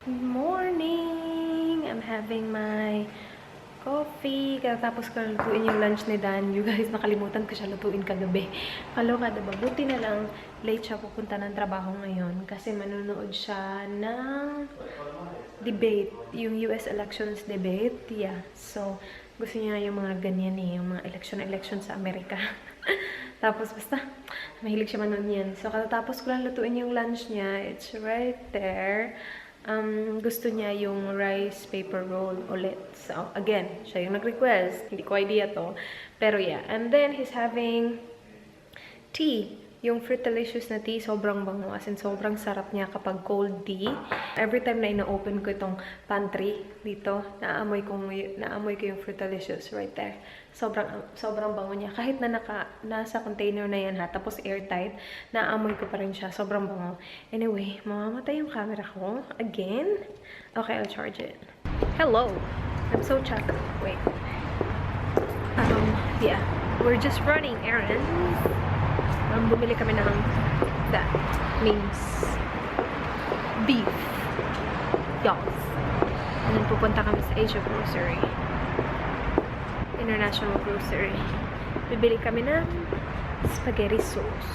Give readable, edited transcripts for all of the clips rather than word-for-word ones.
Good morning! I'm having my coffee. Tapos ko lutuin yung lunch ni Dan. You guys, nakalimutan ko siya lutuin kagabi. Kaloka, diba? Buti na lang, late siya pupunta ng trabaho ngayon. Kasi manonood siya ng debate. Yung US elections debate. Yeah. So, gusto niya yung mga ganyan eh. Yung mga election sa Amerika. Tapos, basta, mahilig siya manood yan. So, katapos ko lang lutuin yung lunch niya. It's right there. Gusto niya yung rice paper roll ulit. So, again, siya yung nag-request. Hindi ko idea to. Pero yeah. And then, he's having tea. Yung Fruitalicious na tea, sobrang bango. As in, sobrang sarap niya kapag cold tea. Every time na ina-open ko itong pantry dito, naamoy ko yung Fruitalicious right there. Sobrang bango niya. Kahit na nasa container na yan ha, tapos airtight, naamoy ko pa rin siya. Sobrang bango. Anyway, mamamatay yung camera ko. Again. Okay, I'll charge it. Hello! I'm so chucked. Wait. Yeah. We're just running errands. Bumili kami ng that means beef. Yes. And then pupunta kami sa Asia Grocery. International Grocery. Bibili kami ng spaghetti sauce.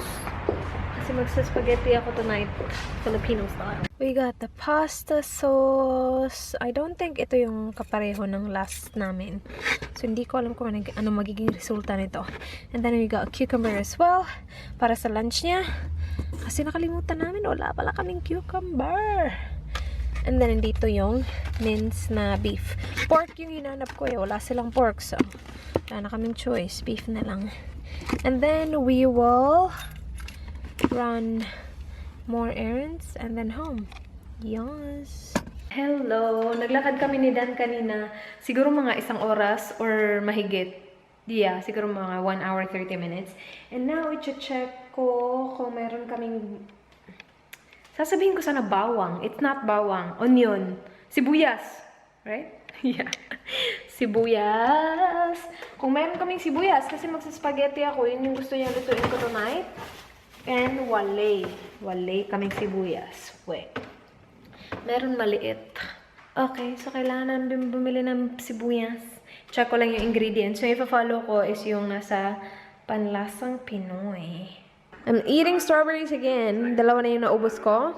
Kasi magsa-spaghetti ako tonight. Filipino style. We got the pasta sauce. I don't think ito yung kapareho ng last namin. So, hindi ko alam kung ano magiging resulta nito. And then we got a cucumber as well. Para sa lunch niya. Kasi nakalimutan namin, wala pala kaming cucumber. And then, dito yung minced na beef. Pork yung hinanap ko eh. Wala silang pork. So, wala na kaming choice. Beef na lang. And then, we will run more errands and then home. Yes. Hello! Naglakad kami ni Dan kanina. Siguro mga 1 oras or mahigit. Yeah, siguro mga 1 hour 30 minutes. And now, i-check ko kung meron kaming... Sasabihin ko sana bawang. It's not bawang. Onion. Sibuyas. Right? Yeah. Sibuyas. Kung meron kaming sibuyas, kasi magsaspaghetti ako, yun yung gusto niya lutuin ko tonight. And wale. Wale kaming sibuyas. Wait. Meron maliit. Okay, so kailangan namin bumili ng sibuyas. Check ko lang yung ingredients. So, ipa-follow ko is yung nasa panlasang Pinoy. I'm eating strawberries again. Dalawa na yung naubos ko.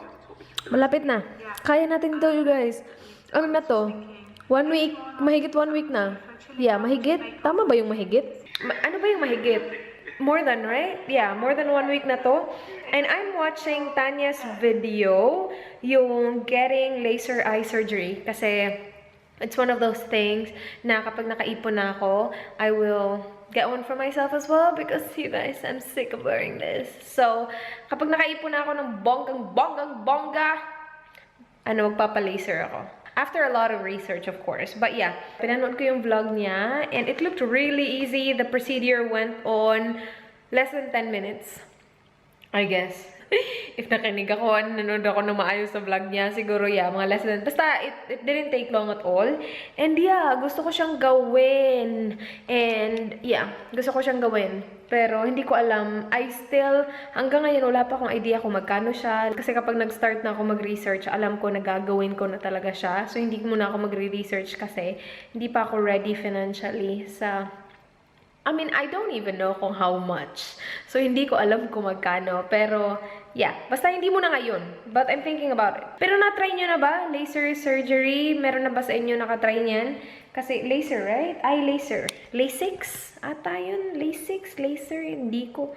Malapit na. Kaya natin to, you guys. Ano na to? 1 week. Mahigit 1 week na. Yeah, mahigit. Tama ba yung mahigit? Ano ba yung mahigit? More than, right? Yeah, more than 1 week na to. And I'm watching Tanya's video, yung getting laser eye surgery. Kasi it's one of those things na kapag nakaipon na ako, I will get one for myself as well because you guys, I'm sick of wearing this. So, kapag nakaipon na ako ng bongga, magpapa-laser ako. After a lot of research, of course. But yeah, pinanood ko yung vlog niya and it looked really easy. The procedure went on less than 10 minutes, I guess. If nakinig ako, nanood ako ng maayos sa vlog niya, siguro yeah, mga less than... Basta, it didn't take long at all. And yeah, gusto ko siyang gawin. And yeah, gusto ko siyang gawin. Pero hindi ko alam. Hanggang ngayon, wala pa akong idea kung magkano siya. Kasi kapag nag-start na ako mag-research, alam ko na gagawin ko na talaga siya. So, hindi muna ako magre-research kasi hindi pa ako ready financially sa... I don't even know kung how much. So, hindi ko alam kung magkano. Pero, yeah. Basta hindi muna ngayon. But I'm thinking about it. Pero na-try nyo na ba? Laser surgery? Meron na ba sa inyo nakatry niyan? Kasi laser, right? Eye laser. LASIX? Ata yun? LASIX? Laser? Hindi ko...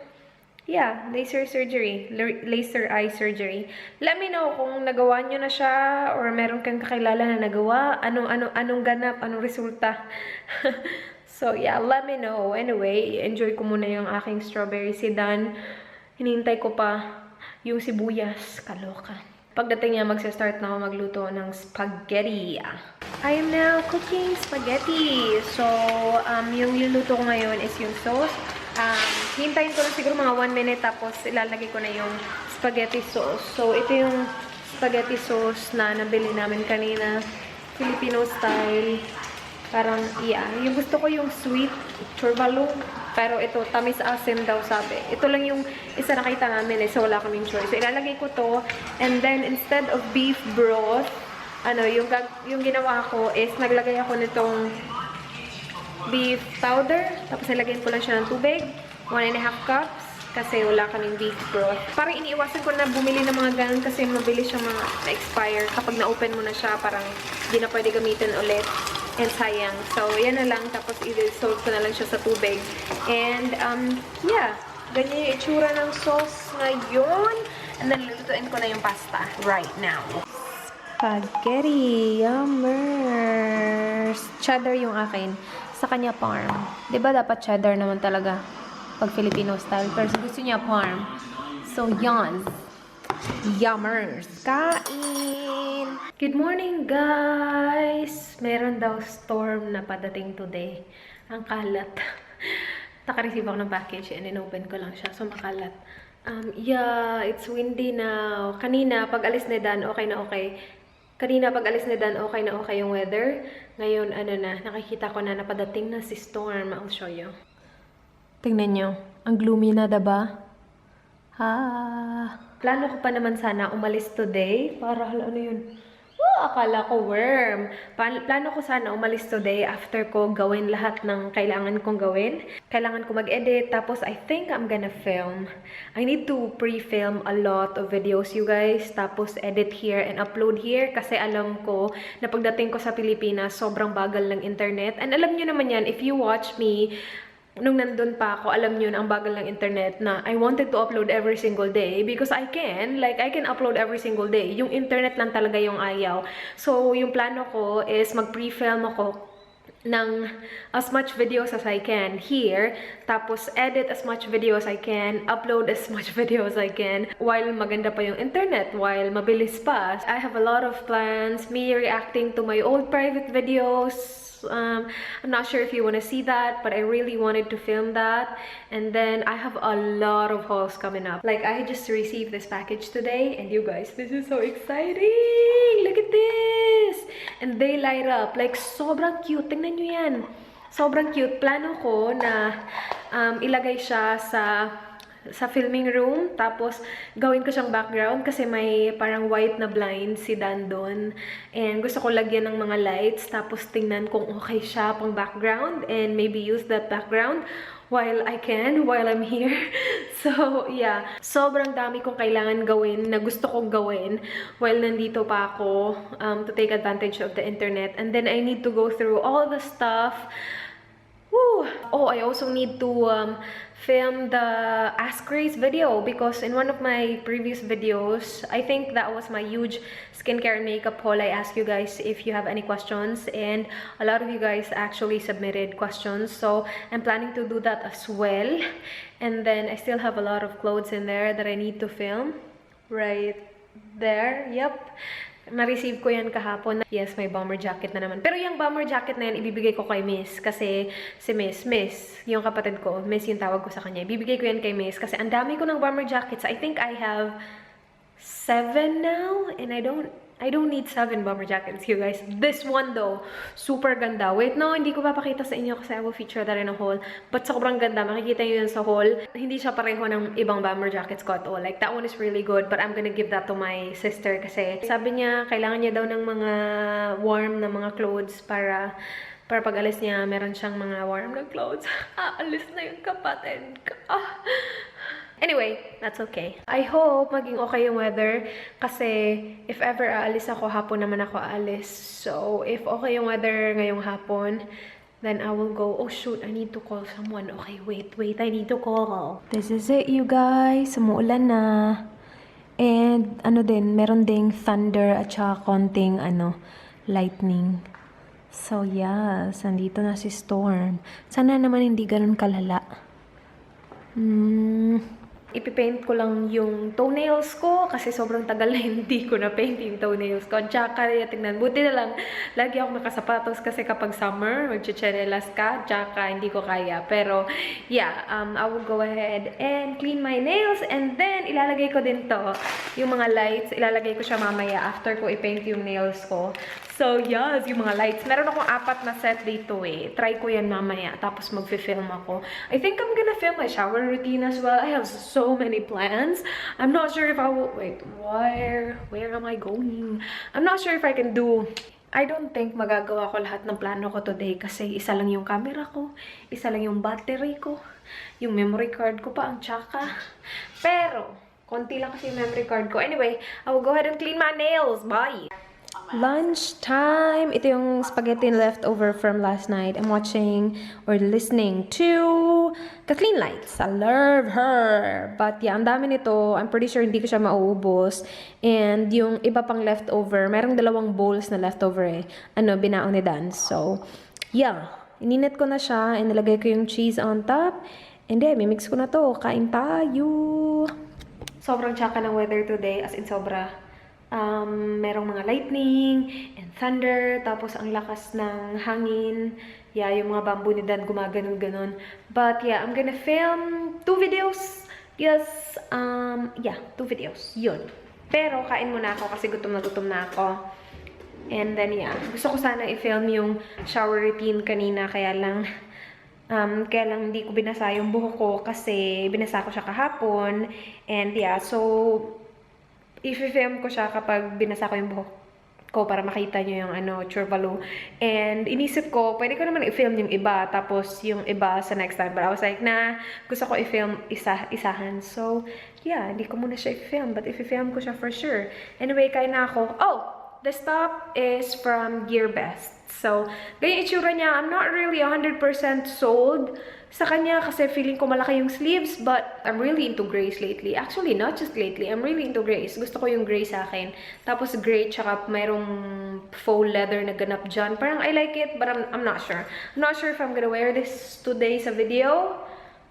Yeah, laser surgery. Laser eye surgery. Let me know kung nagawa nyo na siya or meron kang kakilala na nagawa. Anong ganap? Anong resulta? So, yeah, let me know. Anyway, enjoy ko muna yung aking strawberry sedan. Hinihintay ko pa yung sibuyas. Kaloka. Pagdating niya, magsa-start na ako magluto ng spaghetti. I am now cooking spaghetti. So, yung niluto ko ngayon is yung sauce. Hintayin ko lang siguro mga 1 minute tapos ilalagay ko na yung spaghetti sauce. So, ito yung spaghetti sauce na nabili namin kanina. Filipino style. Parang, yeah. Yung gusto ko yung sweet chorbalong. Pero ito, tamis asim daw sabi. Ito lang yung isa nakita namin eh. So, wala kaming choice. So, ilalagay ko to. And then, instead of beef broth, ano, yung ginawa ko is naglagay ako nitong beef powder. Tapos nilagyan ko lang siya ng tubig. 1.5 cups. Kasi wala kaming beef broth. Parang iniiwasan ko na bumili ng mga ganun kasi mabilis siya ma-expire. Kapag na-open mo na siya, parang hindi na pwede gamitin ulit. And sayang. So, yan na lang. Tapos i-dissolve ko na lang siya sa tubig. And, yeah. Ganyan yung itsura ng sauce ngayon. And then, lulutuin ko na yung pasta right now. Spaghetti! Yummers! Cheddar yung akin. Sa kanya, parm. Diba dapat cheddar naman talaga? Pag Filipino style. Pero gusto niya parm. So, yan. Yummers! Kain! Good morning, guys! Meron daw storm na padating today. Ang kalat. Naka-receive ako ng package and in-open ko lang siya. So, makalat. Yeah, it's windy now. Kanina, pag alis ni Dan, okay na okay. Kanina, pag alis ni Dan, okay na okay yung weather. Ngayon, ano na, nakikita ko na napadating na si storm. I'll show you. Tingnan nyo. Ang gloomy na, diba? Plano ko pa naman sana umalis today. Para, ano yun? Oh, akala ko worm. Plano ko sana umalis today after ko gawin lahat ng kailangan kong gawin. Kailangan ko mag-edit. Tapos, I think I'm gonna film. I need to pre-film a lot of videos, you guys. Tapos, edit here and upload here. Kasi alam ko na pagdating ko sa Pilipinas, sobrang bagal ng internet. And alam nyo naman yan, if you watch me, nung nandun pa ako, alam nyo na ang bagal ng internet na I wanted to upload every single day because I can. Like, I can upload every single day. Yung internet lang talaga yung ayaw. So, yung plano ko is mag-pre-film ako ng as much videos as I can here. Tapos, edit as much video as I can. Upload as much video as I can. While maganda pa yung internet. While mabilis pa. I have a lot of plans. Me reacting to my old private videos. I'm not sure if you want to see that, but I really wanted to film that. And then I have a lot of hauls coming up. Like, I just received this package today, and you guys, this is so exciting! Look at this! And they light up. Like, sobrang cute. Tingnan nyo yan. Sobrang cute. Plano ko na ilagay siya sa filming room, tapos gawin ko siyang background kasi may parang white na blind si Dan doon. And gusto ko lagyan ng mga lights, tapos tingnan kung okay siya pang background and maybe use that background while I'm here. So, yeah. Sobrang dami kong kailangan gawin na gusto kong gawin while nandito pa ako to take advantage of the internet. And then I need to go through all the stuff. Woo! Oh, I also need to film the Ask Rhaze video because in one of my previous videos, I think that was my huge skincare and makeup haul. I asked you guys if you have any questions, and a lot of you guys actually submitted questions. So I'm planning to do that as well. And then I still have a lot of clothes in there that I need to film. Right there. Yep. Na-receive ko yan kahapon. Yes, may bomber jacket na naman. Pero yung bomber jacket na yan, ibibigay ko kay Miss. Kasi si Miss, yung kapatid ko, Miss yung tawag ko sa kanya. Ibibigay ko yan kay Miss. Kasi ang dami ko ng bomber jackets. I think I have 7 now. And I don't need 7 bomber jackets, you guys. This one though, super ganda. Wait, no, hindi ko papakita sa inyo kasi I will feature that in a haul. But sobrang ganda. Makikita nyo yun sa haul. Hindi siya pareho ng ibang bomber jackets ko at all. Like, that one is really good. But I'm gonna give that to my sister kasi sabi niya, kailangan niya daw ng mga warm na mga clothes para pag alis niya, meron siyang mga warm na clothes. Alis na yung kapatid ko. Anyway, that's okay. I hope maging okay yung weather kasi if ever aalis ako, hapon naman ako aalis. So, if okay yung weather ngayong hapon, then I will go. Oh shoot, I need to call someone. Okay, wait, I need to call. This is it, you guys. Umuulan na. And ano din, meron ding thunder at saka konting lightning. So, yes, nandito na si Storm. Sana naman hindi ganun kalala. Ipipaint ko lang yung toenails ko kasi sobrang tagal na hindi ko na-paint yung toenails ko. Tsaka, tingnan, buti na lang, lagi ako nakasapatos kasi kapag summer, magchicharelas ka, tsaka hindi ko kaya. Pero, yeah, I will go ahead and clean my nails and then ilalagay ko din to, yung mga lights, ilalagay ko siya mamaya after ko i-paint yung nails ko So, yes, yung mga lights. Meron akong 4 na set dito eh. Try ko yan mamaya. Tapos mag-film ako. I think I'm gonna film my shower routine as well. I have so many plans. I'm not sure if I will... Wait, where am I going? I'm not sure if I can do... I don't think magagawa ko lahat ng plano ko today kasi isa lang yung camera ko, isa lang yung battery ko, yung memory card ko pa ang tsaka. Pero, konti lang kasi yung memory card ko. Anyway, I will go ahead and clean my nails. Bye! Lunch time! Ito yung spaghetti leftover from last night. I'm watching or listening to Kathleen Lights. I love her! But yeah, ang dami nito. I'm pretty sure hindi ko siya mauubos. And yung iba pang leftover, merong 2 bowls na leftover eh. Binaon ni Dan. So, yeah. Ininit ko na siya and nilagay ko yung cheese on top. And then, mimix ko na to. Kain tayo! Sobrang tsaka ng weather today. As in, sobra. Merong mga lightning and thunder, tapos ang lakas ng hangin. Yeah, yung mga bamboo ni Dan gumaganon-ganon. But yeah, I'm gonna film 2 videos. Yes, yeah, 2 videos. Yun. Pero kain muna ako kasi gutom na ako. And then yeah, gusto ko sana i-film yung shower routine kanina, kaya lang hindi ko binasa yung buhok ko kasi binasa ko siya kahapon. And yeah, so i-film ko siya kapag binasa ko yung buhok ko para makita nyo yung churvalo. And inisip ko, pwede ko naman i-film yung iba, tapos yung iba sa next time. But I was like, nah, gusto ko i-film isahan. So, yeah, hindi ko muna siya i-film, but i-film ko siya for sure. Anyway, kain na ako. Oh! This top is from Gear Best. So, ganyan itsura niya. I'm not really 100% sold sa kanya kasi feeling ko malaki yung sleeves, but I'm really into grays lately. Actually, not just lately. I'm really into grays. Gusto ko yung gray sa akin. Tapos gray, tsaka mayroong faux leather na ganap dyan. Parang I like it, but I'm not sure. I'm not sure if I'm gonna wear this today sa video.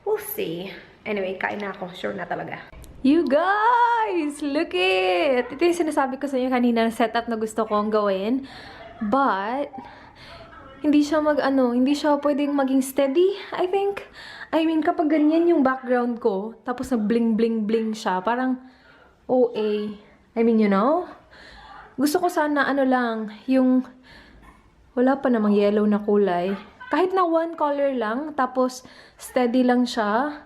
We'll see. Anyway, kain na ako. Sure na talaga. You guys! Look it! Ito yung sinasabi ko sa inyo kanina na setup na gusto kong gawin. But, hindi siya hindi siya pwedeng maging steady, I think. I mean, kapag ganyan yung background ko, tapos na bling-bling-bling siya, parang OA. I mean, you know? Gusto ko sana, lang, yung wala pa namang yellow na kulay. Kahit na 1 color lang, tapos steady lang siya.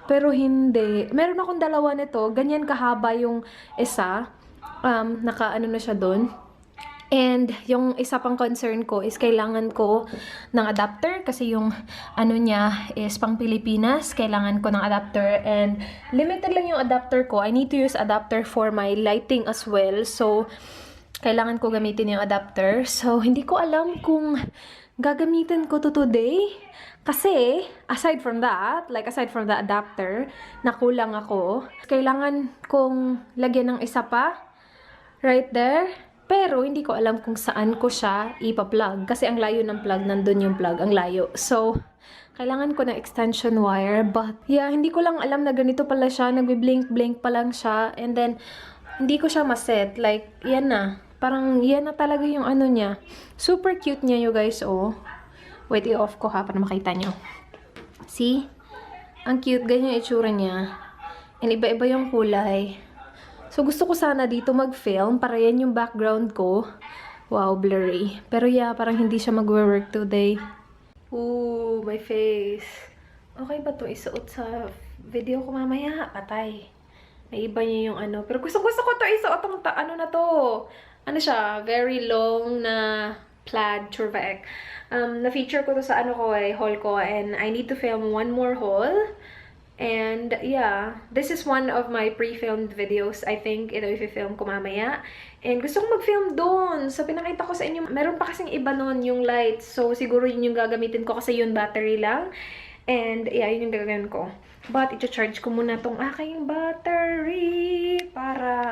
Pero hindi. Meron akong 2 nito. Ganyan kahaba yung isa. Na siya doon. And yung isa pang concern ko is kailangan ko ng adapter. Kasi yung niya is pang Pilipinas. Kailangan ko ng adapter. And limited lang yung adapter ko. I need to use adapter for my lighting as well. So, kailangan ko gamitin yung adapter. So, hindi ko alam kung gagamitin ko to today. Kasi, aside from the adapter, nakulang ako. Kailangan kong lagyan ng isa pa. Right there. Pero, hindi ko alam kung saan ko siya ipa-plug. Kasi ang layo ng plug, nandun yung plug. Ang layo. So, kailangan ko ng extension wire. But, yeah, hindi ko lang alam na ganito pala siya. Nagbi-blink-blink pa lang siya. And then, hindi ko siya maset. Like, yan na. Parang, yan na talaga yung niya. Super cute niya, you guys, oh. Wait, i-off ko ha para makita nyo. See? Ang cute. Ganyan yung itsura niya. And iba-iba yung kulay. So, gusto ko sana dito mag-film para yan yung background ko. Wow, blurry. Pero yeah, parang hindi siya mag-work today. Ooh, my face. Okay ba to isuot sa video ko mamaya? Patay. May iba niya yung Pero gusto ko to isuot ang na to. Siya? Very long na plaid churvaek. Na-feature ko to sa haul ko, and I need to film 1 more haul. And yeah, this is one of my pre-filmed videos. I think ito i-film ko mamaya. And gusto kong mag-film doon. So, pinakita ko sa inyo. Meron pa kasing iba noon yung lights. So, siguro yun yung gagamitin ko kasi yun battery lang. And yeah, yun yung gagawin ko. But, i-charge ko muna tong aking battery para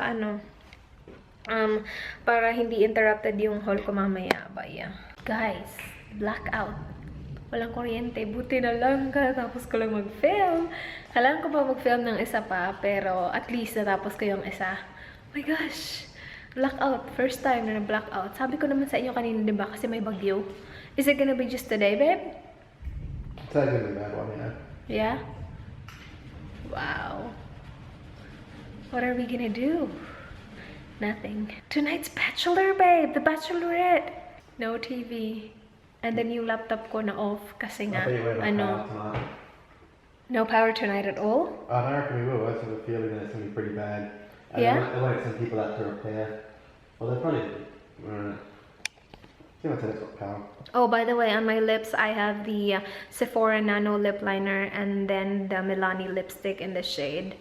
para hindi interrupted yung haul ko mamaya. But yeah. Guys, blackout. Walang kuryente. Buti na lang tapos ko lang mag-film. Kailangan ko pa mag-film ng isa pa, pero at least natapos ko yung isa. Oh my gosh! Blackout. First time na blackout. Sabi ko naman sa inyo kanina, diba? Kasi may bagyo. Is it gonna be just today, babe? It's not gonna be bad one, yeah. Yeah? Wow. What are we gonna do? Nothing. Tonight's bachelor, babe. The bachelorette. No TV. And then yung laptop ko na off kasi nga, no power tonight at all. I reckon we will. I have a feeling that it's going to be pretty bad. And Yeah? They might send people out to repair. Well, they'll probably... see what's in it's got power. Oh, by the way, on my lips, I have the Sephora Nano Lip Liner and then the Milani lipstick in the shade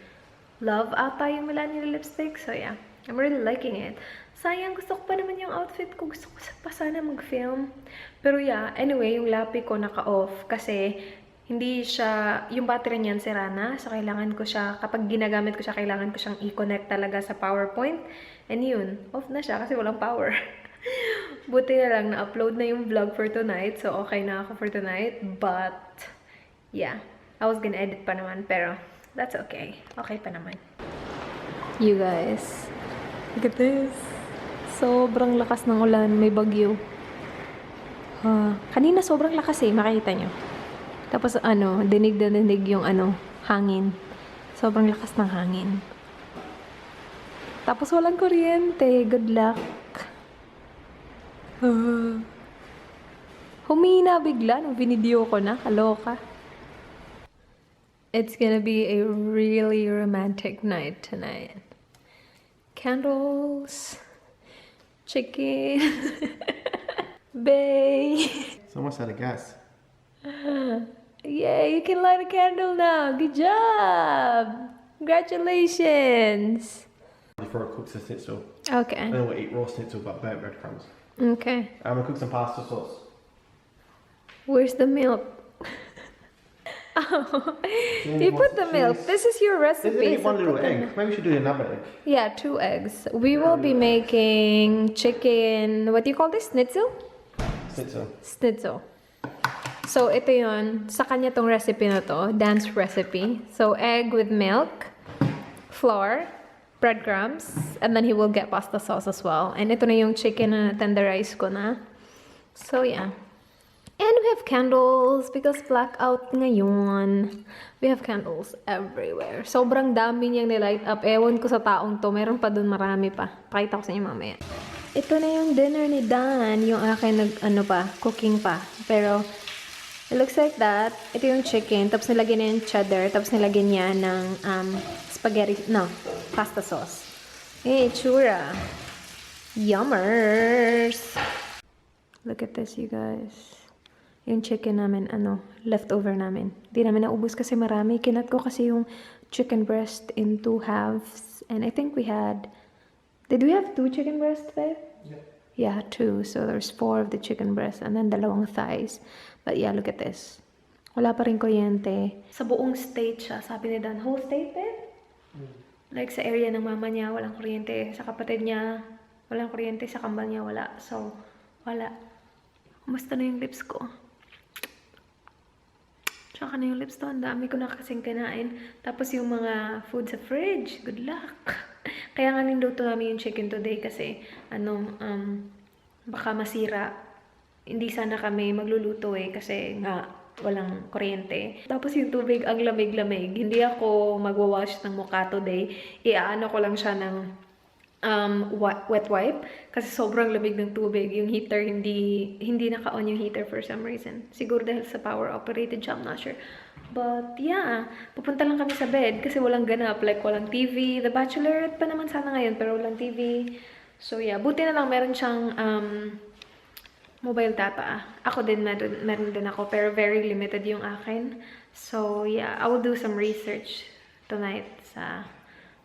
Love ata yung Milani lipstick. So yeah, I'm really liking it. Sayang, gusto ko pa naman yung outfit ko. Gusto ko pa sana mag-film. Pero yeah, anyway, yung lapi ko naka-off kasi hindi siya, yung battery niyan sira na. So kailangan ko siya, kapag ginagamit ko siya, kailangan ko siyang i-connect talaga sa PowerPoint. And yun, off na siya kasi walang power. Buti na lang na-upload na yung vlog for tonight. So okay na ako for tonight. But yeah, I was gonna edit pa naman. Pero that's okay. Okay pa naman. You guys, look at this. Sobrang lakas ng ulan. May bagyo. Kanina sobrang lakas eh. Makikita nyo. Tapos dinig na dinig yung hangin. Sobrang lakas ng hangin. Tapos walang kuryente. Good luck. Humina bigla nung binideo ko na. Kaloka. It's gonna be a really romantic night tonight. Candles. Chicken. Bay. It's almost out of gas. Yay, you can light a candle now. Good job. Congratulations. Before it cooks the schnitzel. Okay. And then we'll eat raw schnitzel but burnt breadcrumbs. Okay. I'm gonna cook some pasta sauce. Where's the milk? Oh, you put the milk. This is your recipe. There's only so one little put the egg. milk. Maybe we should do another egg. Yeah, 2 eggs. We will be making chicken. What do you call this? Schnitzel? Schnitzel. Schnitzel. So, ito yun. Sa kanya tong recipe na to. Dan's recipe. So, egg with milk, flour, breadcrumbs, and then he will get pasta sauce as well. And ito na yung chicken na tenderize ko na. So, yeah. And we have candles because blackout ngayon. We have candles everywhere. Sobrang dami niyang nilight up. Ewan ko sa taong to. Meron pa dun marami pa. Pakita ko sa inyo mamaya. Ito na yung dinner ni Dan. Yung akin cooking pa. Pero, it looks like that. Ito yung chicken. Tapos nilagyan niya yung cheddar. Tapos nilagyan niya ng pasta sauce. Eh, chura. Yummers! Look at this, you guys. Yung chicken namin, leftover namin. Di namin naubos kasi marami. Kinat ko kasi yung chicken breast in 2 halves. And I think we had... Did we have 2 chicken breasts, babe? Yeah. Yeah, 2. So there's 4 of the chicken breast and then 2 thighs. But yeah, look at this. Wala pa rin kuryente. Sa buong state siya. Sabi ni Dan, whole state, babe? Like sa area ng mama niya, walang kuryente. Sa kapatid niya, walang kuryente. Sa kambal niya, wala. So, wala. Kumusta na yung lips ko? Tsaka na yung lips to. Ang dami ko na kasing kinain. Tapos yung mga food sa fridge. Good luck. Kaya nga niluto namin yung chicken today kasi baka masira. Hindi sana kami magluluto kasi nga walang kuryente. Tapos yung tubig ang lamig-lamig. Hindi ako magwawash ng mukha today. Iaano ko lang siya ng wet wipe kasi sobrang lamig ng tubig. Yung heater hindi naka-on yung heater for some reason. Siguro dahil sa power operated siya, I'm not sure. But yeah, pupunta lang kami sa bed kasi walang ganap, like walang TV. The Bachelorette pa naman sana ngayon pero walang TV. So yeah, buti na lang meron siyang mobile data. Ako din meron din ako pero very limited yung akin. So yeah, I will do some research tonight sa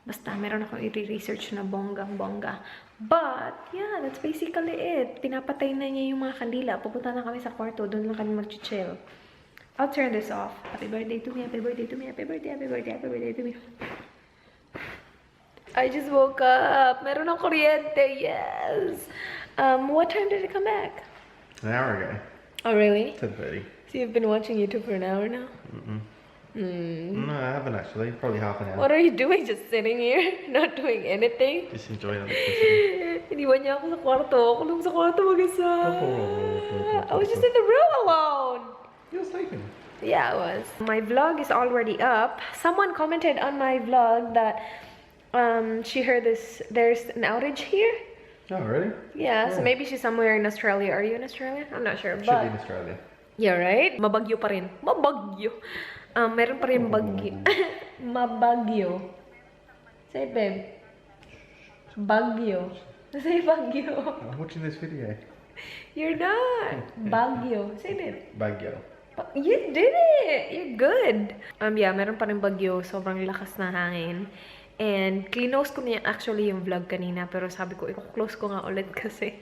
basta, meron akong i-research na bonggang-bongga. But, yeah, that's basically it. Pinapatay na niya yung mga kandila. Pupunta na kami sa kwarto. Doon lang kami mag-chill. I'll turn this off. Happy birthday to me, happy birthday to me, happy birthday, happy birthday, happy birthday to me. I just woke up. Meron ng kuryente. Yes! What time did it come back? An hour ago. Oh, really? 10:30. So you've been watching YouTube for an hour now? No, I haven't actually. Probably half an hour. What are you doing? Just sitting here? Not doing anything? Just enjoying electricity. Iniwan niya ako sa kwarto. Ako lang sa kwarto mag-isa. I was just in the room alone. You were sleeping. Yeah, I was. My vlog is already up. Someone commented on my vlog that she heard there's an outage here. Oh, really? Yeah, so Yeah. maybe she's somewhere in Australia. Are you in Australia? I'm not sure, Should be in but Australia. yeah, right? Mabagyo pa rin. Mabagyo. Meron pa rin bagyo. Mabagyo. Say, babe. Bagyo. Say bagyo. I'm watching this video. You're not. Bagyo. Say, babe. Bagyo. You did it! You're good! Yeah, meron pa rin bagyo. Sobrang lakas na hangin. And, close ko niya actually yung vlog kanina. Pero sabi ko, i-close ko nga ulit kasi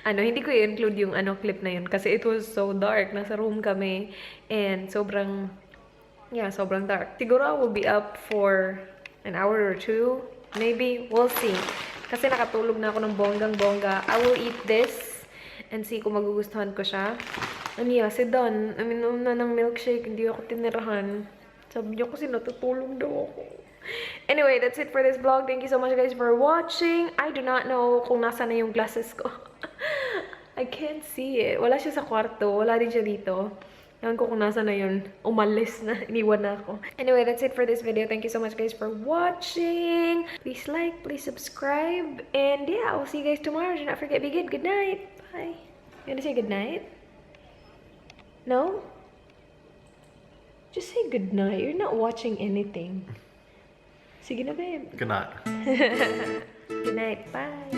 hindi ko i-include yung clip na yun. Kasi it was so dark. Nasa room kami. And, sobrang dark. Siguro I will be up for an hour or two. Maybe. We'll see. Kasi nakatulog na ako ng bonggang-bongga. I will eat this and see kung magugustuhan ko siya. And yeah, si Don, uminom na ng milkshake, hindi ako tinirahan. Sabi niya kasi natutulog daw ako. Anyway, that's it for this vlog. Thank you so much guys for watching. I do not know kung nasa na yung glasses ko. I can't see it. Wala siya sa kwarto. Wala din siya dito. Ewan ko kung nasa na yun. Umalis na. Iniwan na ako. Anyway, that's it for this video. Thank you so much guys for watching. Please like, please subscribe. And yeah, I'll see you guys tomorrow. Do not forget, be good. Good night. Bye. You wanna say good night? No? Just say good night. You're not watching anything. Sige na, babe. Good night. Good night. Bye.